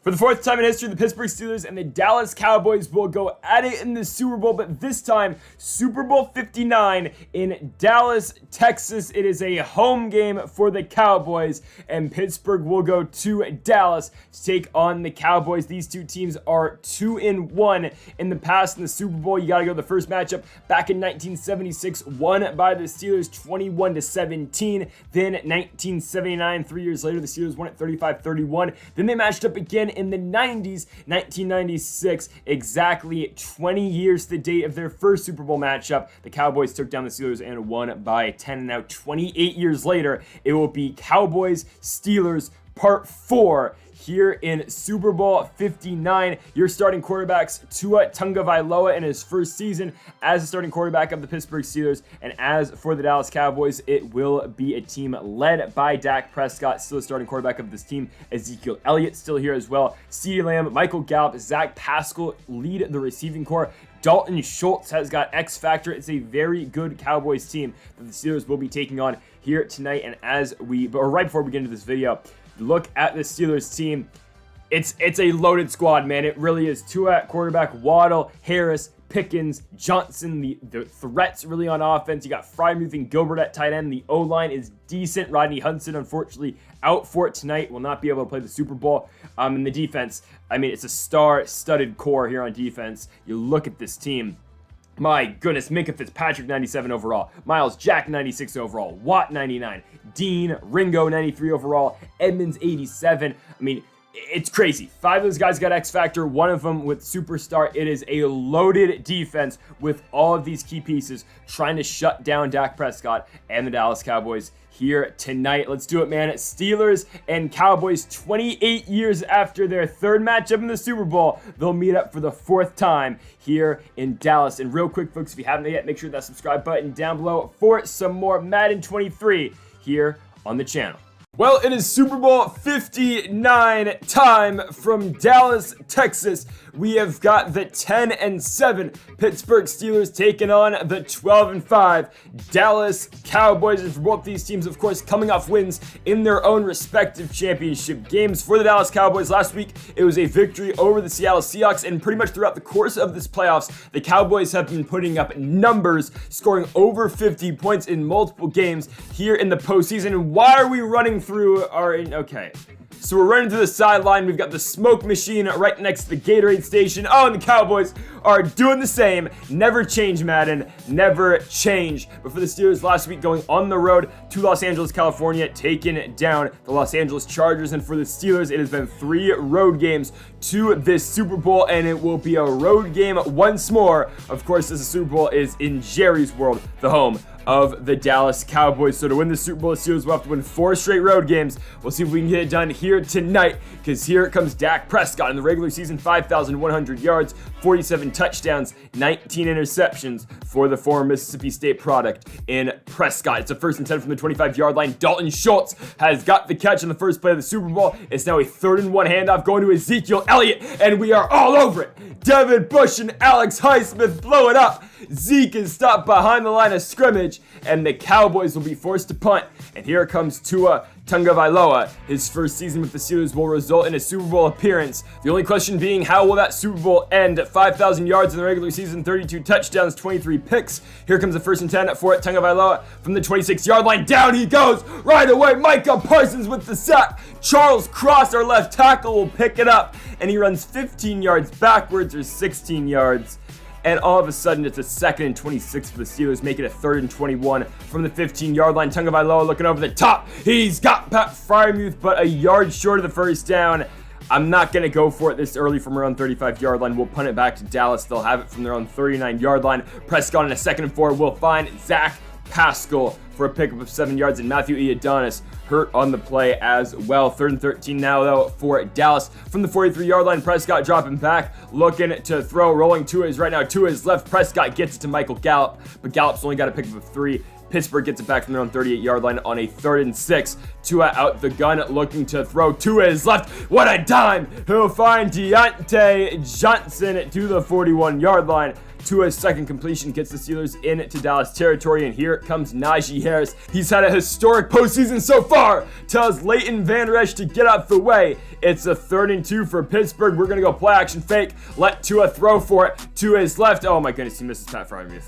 For the fourth time in history, the Pittsburgh Steelers and the Dallas Cowboys will go at it in the Super Bowl, but this time, Super Bowl 59 in Dallas, Texas. It is a home game for the Cowboys, and Pittsburgh will go to Dallas to take on the Cowboys. These two teams are 2-1 in the past in the Super Bowl. You got to go to the first matchup back in 1976, won by the Steelers 21-17. Then 1979, 3 years later, the Steelers won it 35-31. Then they matched up again in the 90s, 1996, exactly 20 years to the date of their first Super Bowl matchup. The Cowboys took down the Steelers and won by 10. And now 28 years later, it will be Cowboys-Steelers Part 4 here in Super Bowl 59. Your starting quarterbacks, Tua Tagovailoa in his first season as the starting quarterback of the Pittsburgh Steelers. And as for the Dallas Cowboys, it will be a team led by Dak Prescott, still the starting quarterback of this team. Ezekiel Elliott still here as well. CeeDee Lamb, Michael Gallup, Zach Pascal lead the receiving corps. Dalton Schultz has got X Factor. It's a very good Cowboys team that the Steelers will be taking on here tonight. And right before we get into this video, look at the Steelers team. It's a loaded squad, man. It really is. Tua at quarterback, Waddle, Harris, Pickens, Johnson. The threats really on offense. You got Freiermuth and Gilbert at tight end. The O-line is decent. Rodney Hudson, unfortunately, out for it tonight. Will not be able to play the Super Bowl. In the defense, I mean, it's a star-studded core here on defense. You look at this team. My goodness, Minkah Fitzpatrick, 97 overall. Miles Jack, 96 overall. Watt, 99. Dean, Ringo, 93 overall. Edmonds, 87. I mean, it's crazy. 5 of those guys got X Factor, 1 of them with Superstar. It is a loaded defense with all of these key pieces trying to shut down Dak Prescott and the Dallas Cowboys here tonight. Let's do it, man. Steelers and Cowboys, 28 years after their third matchup in the Super Bowl, they'll meet up for the 4th time here in Dallas. And real quick, folks, if you haven't yet, make sure that subscribe button down below for some more Madden 23 here on the channel. Well, it is Super Bowl 59 time from Dallas, Texas. We have got the 10-7 Pittsburgh Steelers taking on the 12-5 Dallas Cowboys. And for both these teams, of course, coming off wins in their own respective championship games. For the Dallas Cowboys last week, it was a victory over the Seattle Seahawks. And pretty much throughout the course of this playoffs, the Cowboys have been putting up numbers, scoring over 50 points in multiple games here in the postseason. And why are we running through okay. So we're running to the sideline. We've got the smoke machine right next to the Gatorade station. Oh, and the Cowboys are doing the same. Never change, Madden. Never change. But for the Steelers last week, going on the road to Los Angeles, California, taking down the Los Angeles Chargers. And for the Steelers, it has been 3 road games to this Super Bowl, and it will be a road game once more. Of course, this Super Bowl is in Jerry's World, the home of the Dallas Cowboys. So to win the Super Bowl, the Steelers will have to win 4 straight road games. We'll see if we can get it done here tonight, because here comes Dak Prescott in the regular season, 5,100 yards, 47 touchdowns, 19 interceptions for the former Mississippi State product in Prescott. It's a 1st and 10 from the 25-yard line. Dalton Schultz has got the catch in the first play of the Super Bowl. It's now a 3rd and 1 handoff going to Ezekiel Elliott, and we are all over it. Devin Bush and Alex Highsmith blow it up. Zeke is stopped behind the line of scrimmage, and the Cowboys will be forced to punt. And here comes Tua Tagovailoa. His first season with the Steelers will result in a Super Bowl appearance. The only question being, how will that Super Bowl end? 5,000 yards in the regular season, 32 touchdowns, 23 picks. Here comes the 1st and 10 for Tagovailoa from the 26-yard line. Down he goes right away. Micah Parsons with the sack. Charles Cross, our left tackle, will pick it up, and he runs 15 yards backwards, or 16 yards. And all of a sudden, it's a 2nd and 26 for the Steelers, making it a 3rd and 21 from the 15-yard line. Tagovailoa looking over the top. He's got Pat Freiermuth, but a yard short of the first down. I'm not going to go for it this early from around 35-yard line. We'll punt it back to Dallas. They'll have it from their own 39-yard line. Prescott in a 2nd and 4 will find Zach Pascal for a pickup of 7 yards, and Matthew Ioannidis hurt on the play as well. 3rd and 13 now, though, for Dallas. From the 43-yard line, Prescott dropping back, looking to throw, rolling to his right now. To his left, Prescott gets it to Michael Gallup, but Gallup's only got a pickup of 3. Pittsburgh gets it back from their own 38-yard line on a 3rd and 6. Tua out the gun, looking to throw to his left. What a dime! He'll find Deontay Johnson to the 41-yard line. Tua's second completion gets the Steelers into Dallas territory, and here comes Najee Harris. He's had a historic postseason so far. Tells Leighton Vander Esch to get out the way. It's a 3rd and 2 for Pittsburgh. We're going to go play action fake. Let Tua throw for it. To his left. Oh my goodness, he misses Pat Freiermuth.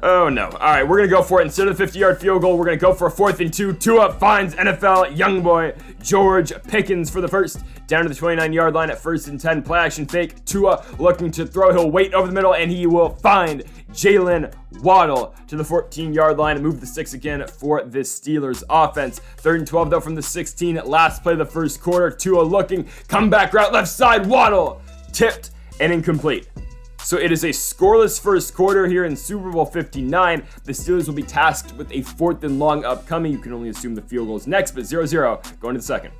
Oh no. All right, we're going to go for it. Instead of the 50-yard field goal, we're going to go for a 4th and 2. Tua finds NFL young boy George Pickens for the first. Down to the 29-yard line at 1st and 10. Play action fake. Tua looking to throw. He'll wait over the middle, and he will find Jalen Waddle to the 14-yard line and move the sticks again for the Steelers offense. 3rd and 12, though, from the 16. Last play of the first quarter. Tua looking. Comeback route left side. Waddle tipped and incomplete. So it is a scoreless first quarter here in Super Bowl 59. The Steelers will be tasked with a 4th and long upcoming. You can only assume the field goal is next, but 0-0 going to the second.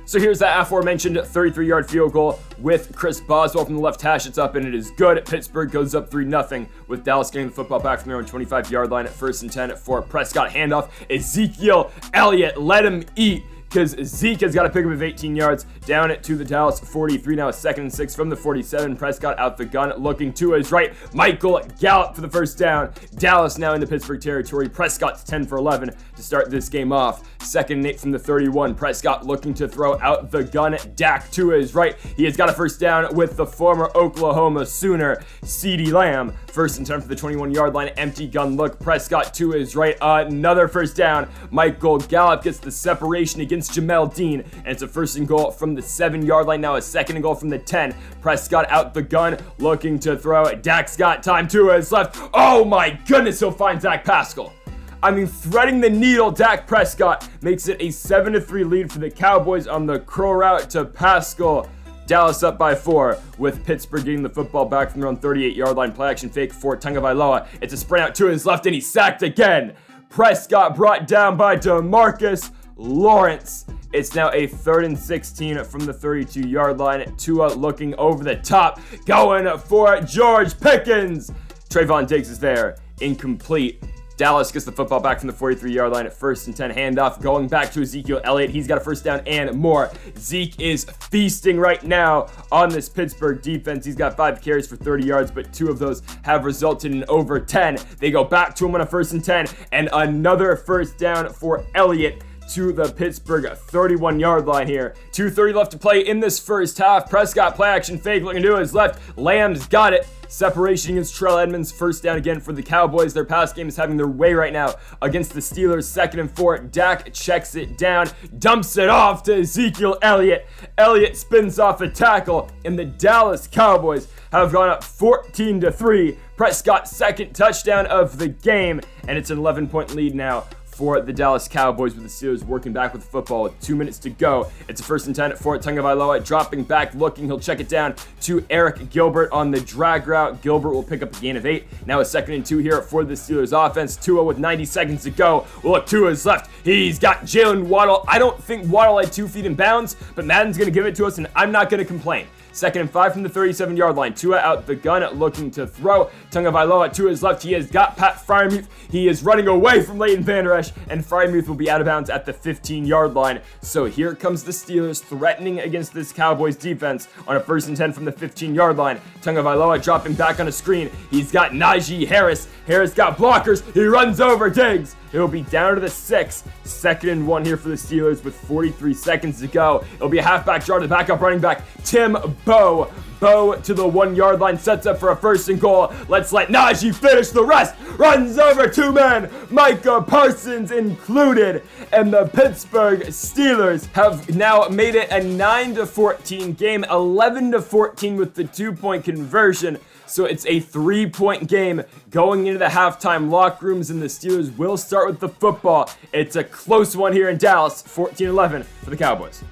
So here's that aforementioned 33-yard field goal with Chris Boswell from the left hash. It's up and it is good. Pittsburgh goes up 3-0 with Dallas getting the football back from their own 25-yard line at 1st and 10 for Prescott handoff. Ezekiel Elliott, let him eat, because Zeke has got to pick up with 18 yards down it to the Dallas 43. Now a 2nd and 6 from the 47. Prescott out the gun, looking to his right. Michael Gallup for the first down. Dallas now in the Pittsburgh territory. Prescott's 10 for 11 to start this game off. 2nd and 8 from the 31. Prescott looking to throw out the gun. Dak to his right. He has got a first down with the former Oklahoma Sooner, CeeDee Lamb. 1st and 10 for the 21-yard line. Empty gun look. Prescott to his right. Another first down. Michael Gallup gets the separation against Jamel Dean, and it's a 1st and goal from the 7-yard line. Now a 2nd and goal from the 10. Prescott out the gun, looking to throw it. Dak's got time to his left. Oh my goodness, he'll find Dak Pascal. I mean, threading the needle. Dak Prescott makes it a 7-3 lead for the Cowboys on the curl route to Pascal. Dallas up by 4 with Pittsburgh getting the football back from their own 38-yard line. Play action fake for Tagovailoa. It's a sprint out to his left, and he's sacked again. Prescott brought down by DeMarcus Lawrence. It's now a 3rd and 16 from the 32-yard line. Tua looking over the top, going for George Pickens. Trayvon Diggs is there, incomplete. Dallas gets the football back from the 43-yard line at 1st and 10. Handoff going back to Ezekiel Elliott. He's got a first down and more. Zeke is feasting right now on this Pittsburgh defense. He's got 5 carries for 30 yards, but 2 of those have resulted in over 10. They go back to him on a 1st and 10, and another first down for Elliott to the Pittsburgh 31-yard line here. 2:30 left to play in this first half. Prescott play action fake looking to his left. Lamb's got it. Separation against Terrell Edmonds. First down again for the Cowboys. Their pass game is having their way right now against the Steelers. 2nd and 4. Dak checks it down, dumps it off to Ezekiel Elliott. Elliott spins off a tackle, and the Dallas Cowboys have gone up 14-3. Prescott's 2nd touchdown of the game, and it's an 11-point lead now for the Dallas Cowboys, with the Steelers working back with the football with 2 minutes to go. It's a 1st and 10 for Tagovailoa, dropping back, looking. He'll check it down to Eric Gilbert on the drag route. Gilbert will pick up a gain of 8. Now a 2nd and 2 here for the Steelers offense. Tua with 90 seconds to go. We'll look to his left. He's got Jalen Waddle. I don't think Waddle had 2 feet in bounds, but Madden's going to give it to us, and I'm not going to complain. 2nd and 5 from the 37-yard line. Tua out the gun, looking to throw. Tagovailoa to his left. He has got Pat Freiermuth. He is running away from Leighton Vander Esch, and Freiermuth will be out of bounds at the 15-yard line. So here comes the Steelers threatening against this Cowboys defense on a 1st and 10 from the 15-yard line. Tagovailoa dropping back on a screen. He's got Najee Harris. Harris got blockers. He runs over Diggs. It'll be down to the 6. 2nd and 1 here for the Steelers with 43 seconds to go. It'll be a halfback draw to the backup running back, Tim Bowe. Bowe to the 1-yard line, sets up for a 1st and goal. Let's let Najee finish the rest. Runs over 2 men, Micah Parsons included. And the Pittsburgh Steelers have now made it a 9-14 game, 11-14 with the 2-point conversion. So it's a 3-point game going into the halftime locker rooms, and the Steelers will start with the football. It's a close one here in Dallas, 14-11 for the Cowboys.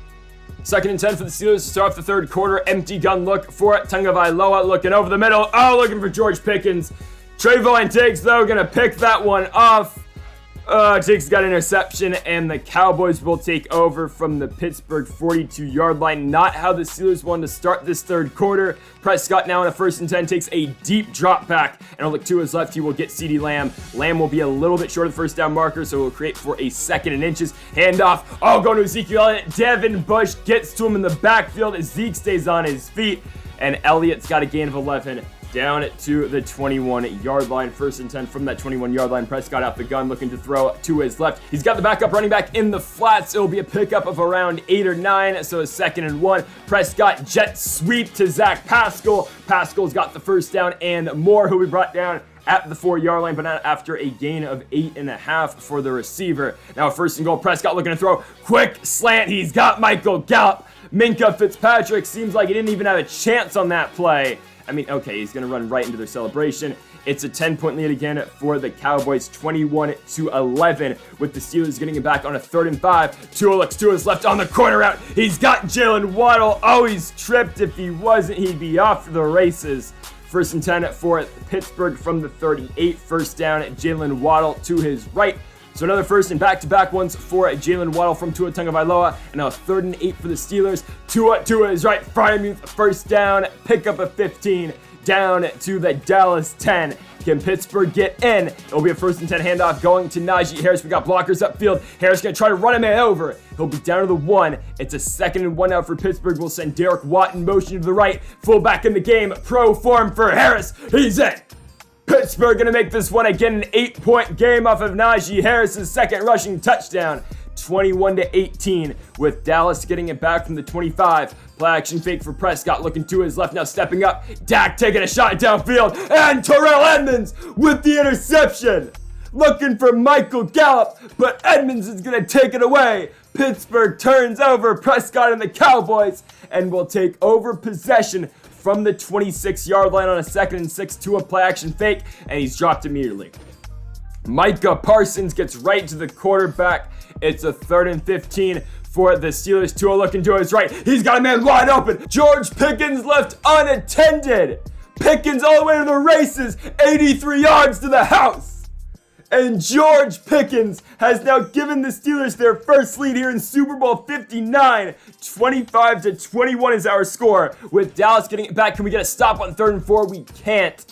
2nd and 10 for the Steelers to start off the 3rd quarter. Empty gun look for Tagovailoa, looking over the middle. Oh, looking for George Pickens. Trayvon Diggs, though, going to pick that one off. Diggs got an interception, and the Cowboys will take over from the Pittsburgh 42-yard line. Not how the Steelers wanted to start this 3rd quarter. Prescott now on a 1st and 10 takes a deep drop back, and will look to his left. He will get CeeDee Lamb. Lamb will be a little bit short of the 1st down marker, so it will create for a 2nd and inches. Handoff. Oh, going to Ezekiel Elliott. Devin Bush gets to him in the backfield as Zeke stays on his feet, and Elliott's got a gain of 11 down to the 21-yard line. 1st and 10 from that 21-yard line. Prescott out the gun, looking to throw to his left. He's got the backup running back in the flats. It'll be a pickup of around 8 or 9, so a 2nd and 1. Prescott jet sweep to Zach Pascal. Pascal's got the first down and more, who we brought down at the 4-yard line, but not after a gain of 8.5 for the receiver. Now 1st and goal. Prescott looking to throw. Quick slant. He's got Michael Gallup. Minkah Fitzpatrick seems like he didn't even have a chance on that play. I mean, okay, he's going to run right into their celebration. It's a 10-point lead again for the Cowboys, 21-11, with the Steelers getting it back on a 3rd and 5. Tua looks to his left on the corner route. He's got Jalen Waddle. Oh, he's tripped. If he wasn't, he'd be off to the races. 1st and 10 for Pittsburgh from the 38. 1st down, Jalen Waddle to his right. So another 1st and back-to-back ones for Jalen Waddle from Tua Tagovailoa. And now a 3rd and 8 for the Steelers. Tua to his right. Freiermuth, 1st down, pickup of 15. Down to the Dallas 10. Can Pittsburgh get in? It'll be a 1st and 10 handoff going to Najee Harris. We got blockers upfield. Harris going to try to run a man over. He'll be down to the 1. It's a 2nd and 1 now for Pittsburgh. We'll send Derek Watt in motion to the right. Fullback in the game. Pro form for Harris. He's in. Pittsburgh going to make this one again an 8-point game off of Najee Harris's 2nd rushing touchdown. 21-18, with Dallas getting it back from the 25. Play action fake for Prescott, looking to his left, now stepping up. Dak taking a shot downfield, and Terrell Edmonds with the interception. Looking for Michael Gallup, but Edmonds is going to take it away. Pittsburgh turns over Prescott and the Cowboys, and will take over possession from the 26-yard line on a 2nd and 6 to a play action fake, and he's dropped immediately. Micah Parsons gets right to the quarterback. It's a 3rd and 15 for the Steelers. Tua looking to his right. He's got a man wide open. George Pickens left unattended. Pickens all the way to the races. 83 yards to the house. And George Pickens has now given the Steelers their first lead here in Super Bowl 59. 25-21 is our score. With Dallas getting it back, can we get a stop on 3rd and 4? We can't.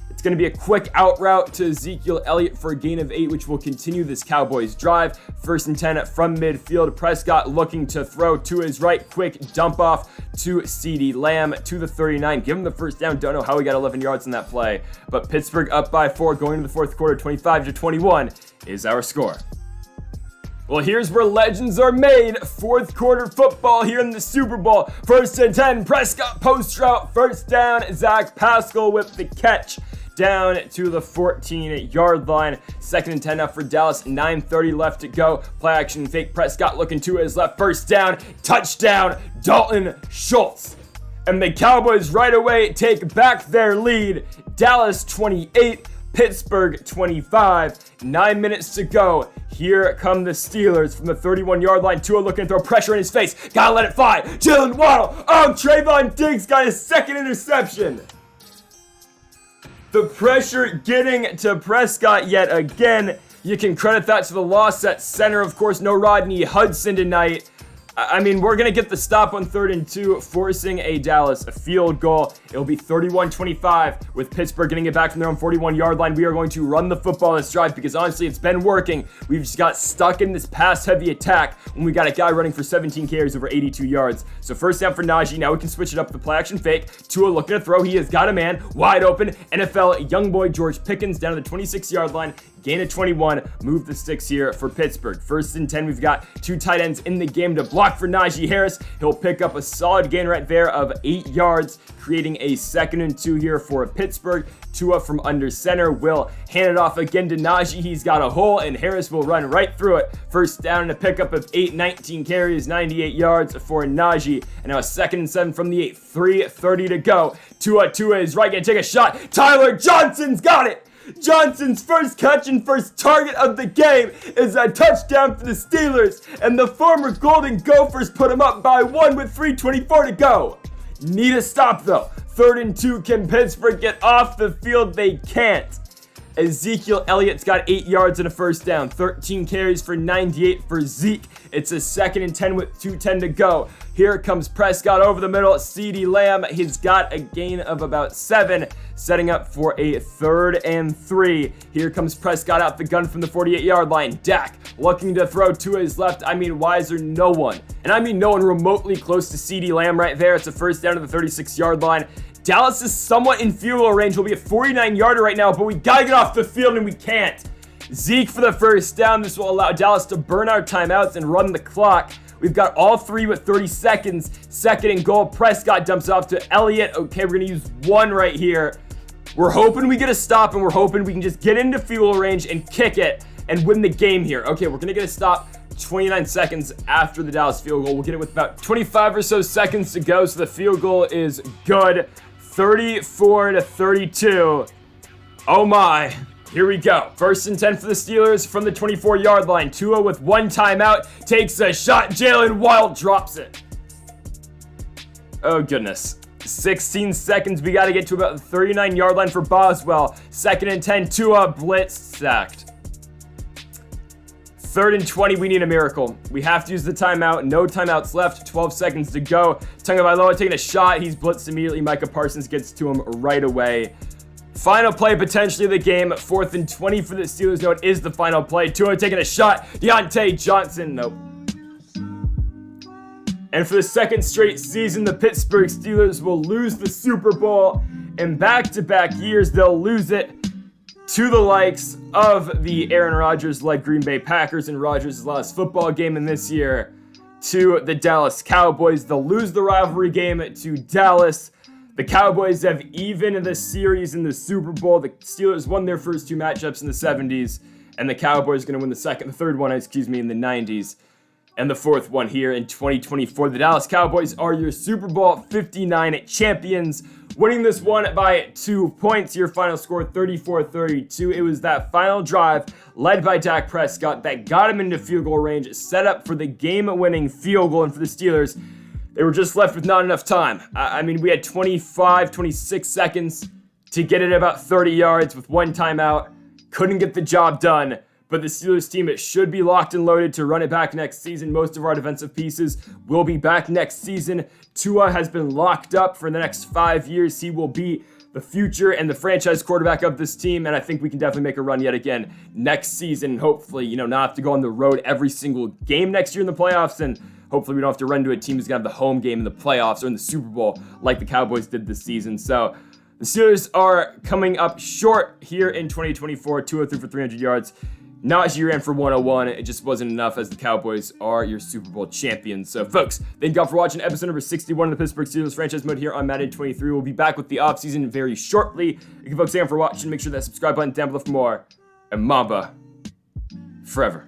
It's going to be a quick out route to Ezekiel Elliott for a gain of 8, which will continue this Cowboys drive. 1st and 10 from midfield. Prescott looking to throw to his right. Quick dump off to CeeDee Lamb to the 39. Give him the first down. Don't know how he got 11 yards on that play. But Pittsburgh up by 4 going into the 4th quarter. 25-21 is our score. Well, here's where legends are made. 4th quarter football here in the Super Bowl. 1st and 10. Prescott post route. 1st down. Zach Pascal with the catch. Down to the 14-yard line. 2nd and 10 up for Dallas. 9:30 left to go. Play action fake. Prescott looking to his left. 1st down. Touchdown. Dalton Schultz. And the Cowboys right away take back their lead. Dallas 28. Pittsburgh 25. 9 minutes to go. Here come the Steelers from the 31-yard line. Tua looking to throw pressure in his face. Gotta let it fly. Jalen Waddle. Oh, Trayvon Diggs got his 2nd interception. The pressure getting to Prescott yet again. You can credit that to the loss at center. Of course, no Rodney Hudson tonight. I mean, we're going to get the stop on 3rd and 2, forcing a Dallas field goal. It'll be 31-25 with Pittsburgh getting it back from their own 41-yard line. We are going to run the football this drive because honestly, it's been working. We've just got stuck in this pass-heavy attack when we got a guy running for 17 carries over 82 yards. So 1st down for Najee. Now we can switch it up with the play-action fake. Tua looking to throw. He has got a man wide open. NFL young boy George Pickens down to the 26-yard line. Gain of 21, move the sticks here for Pittsburgh. 1st and 10, we've got 2 tight ends in the game to block for Najee Harris. He'll pick up a solid gain right there of 8 yards, creating a 2nd and 2 here for Pittsburgh. Tua from under center will hand it off again to Najee. He's got a hole, and Harris will run right through it. 1st down and a pickup of 8, 19 carries, 98 yards for Najee. And now a 2nd and 7 from the 8, 3:30 to go. Tua is right, gonna take a shot. Tyler Johnson's got it. Johnson's first catch and first target of the game is a touchdown for the Steelers, and the former Golden Gophers put him up by 1 with 3:24 to go. Need a stop though. 3rd and 2, can Pittsburgh get off the field? They can't. Ezekiel Elliott's got 8 yards and a 1st down. 13 carries for 98 for Zeke. It's a 2nd and 10 with 2:10 to go. Here comes Prescott over the middle. CeeDee Lamb, he's got a gain of about 7, setting up for a 3rd and 3. Here comes Prescott out the gun from the 48-yard line. Dak looking to throw to his left. I mean, why is there no one? And I mean no one remotely close to CeeDee Lamb right there. It's a 1st down to the 36-yard line. Dallas is somewhat in field goal range. We'll be a 49-yarder right now, but we gotta get off the field, and we can't. Zeke for the first down. This will allow Dallas to burn our timeouts and run the clock. We've got all three with 30 seconds. Second and goal. Prescott dumps off to Elliott. Okay, we're going to use one right here. We're hoping we get a stop, and we're hoping we can just get into field goal range and kick it and win the game here. Okay, we're going to get a stop 29 seconds after the Dallas field goal. We'll get it with about 25 or so seconds to go, so the field goal is good. 34-32. Oh my. Here we go. First and 10 for the Steelers from the 24-yard line. Tua with one timeout takes a shot. Jalen Wild drops it. Oh, goodness. 16 seconds. We got to get to about the 39-yard line for Boswell. Second and 10. Tua blitz sacked. Third and 20. We need a miracle. We have to use the timeout. No timeouts left. 12 seconds to go. Tagovailoa taking a shot. He's blitzed immediately. Micah Parsons gets to him right away. Final play potentially of the game. 4th and 20 for the Steelers. No, it is the final play. Tua taking a shot. Deontay Johnson. Nope. And for the second straight season, the Pittsburgh Steelers will lose the Super Bowl. In back-to-back years, they'll lose it to the likes of the Aaron Rodgers-led Green Bay Packers in Rodgers' last football game, and this year to the Dallas Cowboys. They'll lose the rivalry game to Dallas. The Cowboys have even the series in the Super Bowl. The Steelers won their first two matchups in the 70s, and the Cowboys are going to win the third one, in the 90s, and the fourth one here in 2024. The Dallas Cowboys are your Super Bowl 59 champions, winning this one by 2 points. Your final score, 34-32. It was that final drive led by Dak Prescott that got him into field goal range, set up for the game-winning field goal, and for the Steelers, they were just left with not enough time. I mean, we had 25, 26 seconds to get it about 30 yards with one timeout. Couldn't get the job done. But the Steelers team, it should be locked and loaded to run it back next season. Most of our defensive pieces will be back next season. Tua has been locked up for the next 5 years. He will be the future and the franchise quarterback of this team. And I think we can definitely make a run yet again next season. And hopefully, not have to go on the road every single game next year in the playoffs. And hopefully we don't have to run to a team who's going to have the home game in the playoffs or in the Super Bowl like the Cowboys did this season. So the Steelers are coming up short here in 2024. 203 for 300 yards. Not as you ran for 101. It just wasn't enough, as the Cowboys are your Super Bowl champions. So, folks, thank you all for watching episode number 61 of the Pittsburgh Steelers franchise mode here on Madden 23. We'll be back with the offseason very shortly. Thank you folks again for watching. Make sure that subscribe button down below for more. And Mamba forever.